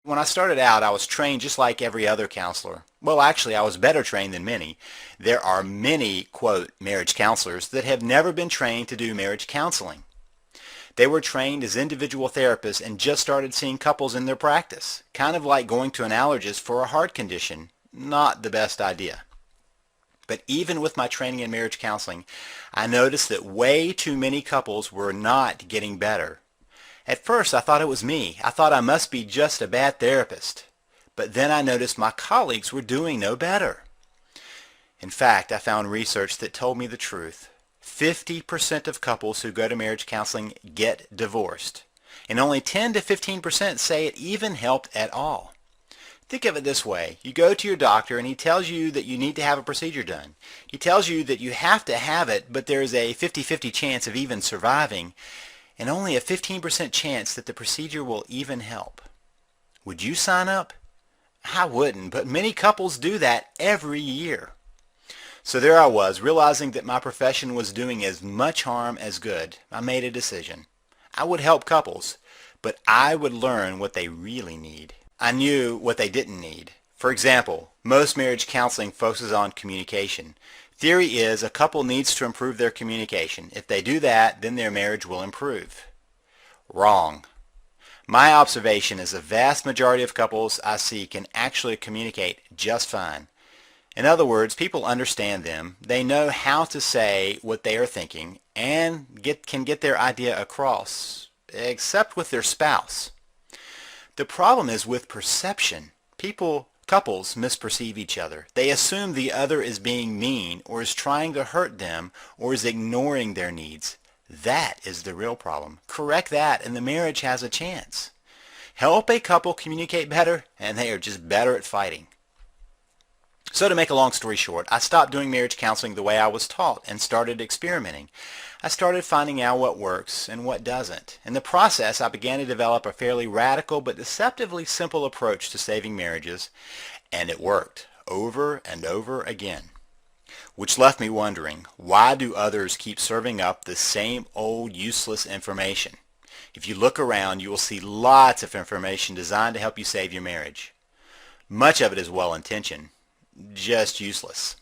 When I started out, I was trained just like every other counselor. Well, actually, I was better trained than many. There are many, quote, marriage counselors that have never been trained to do marriage counseling. They were trained as individual therapists and just started seeing couples in their practice, kind of like going to an allergist for a heart condition. Not the best idea. But even with my training in marriage counseling, I noticed that way too many couples were not getting better. At first, I thought it was me. I thought I must be just a bad therapist. But then I noticed my colleagues were doing no better. In fact, I found research that told me the truth. 50% of couples who go to marriage counseling get divorced, and only 10 to 15% say it even helped at all. Think of it this way. You go to your doctor and he tells you that you need to have a procedure done. He tells you that you have to have it, but there's a 50-50 chance of even surviving, and only a 15% chance that the procedure will even help. Would you sign up? I wouldn't, but many couples do that every year. So there I was, realizing that my profession was doing as much harm as good. I made a decision. I would help couples, but I would learn what they really need. I knew what they didn't need. For example, most marriage counseling focuses on communication. Theory is a couple needs to improve their communication. If they do that, then their marriage will improve. Wrong. My observation is the vast majority of couples I see can actually communicate just fine. In other words, people understand them. They know how to say what they are thinking and can get their idea across, except with their spouse. The problem is with perception. Couples misperceive each other. They assume the other is being mean or is trying to hurt them or is ignoring their needs. That is the real problem. Correct that and the marriage has a chance. Help a couple communicate better and they are just better at fighting. So to make a long story short, I stopped doing marriage counseling the way I was taught and started experimenting. I started finding out what works and what doesn't. In the process, I began to develop a fairly radical but deceptively simple approach to saving marriages, and it worked over and over again. Which left me wondering, why do others keep serving up the same old useless information? If you look around, you will see lots of information designed to help you save your marriage. Much of it is well-intentioned, just useless.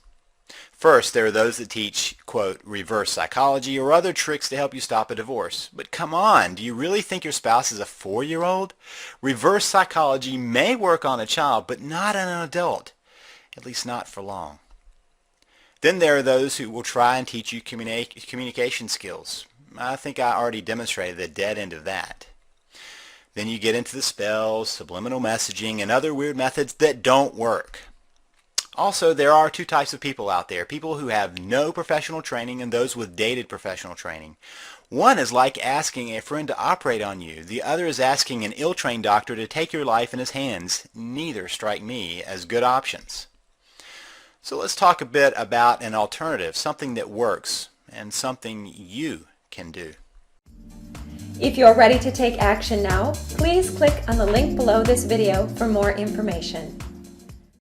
First, there are those that teach, quote, reverse psychology or other tricks to help you stop a divorce. But come on, do you really think your spouse is a 4-year-old? Reverse psychology may work on a child, but not on an adult, at least not for long. Then there are those who will try and teach you communication skills. I think I already demonstrated the dead end of that. Then you get into the spells, subliminal messaging, and other weird methods that don't work. Also, there are two types of people out there, people who have no professional training and those with dated professional training. One is like asking a friend to operate on you. The other is asking an ill-trained doctor to take your life in his hands. Neither strike me as good options. So let's talk a bit about an alternative, something that works and something you can do. If you're ready to take action now, please click on the link below this video for more information.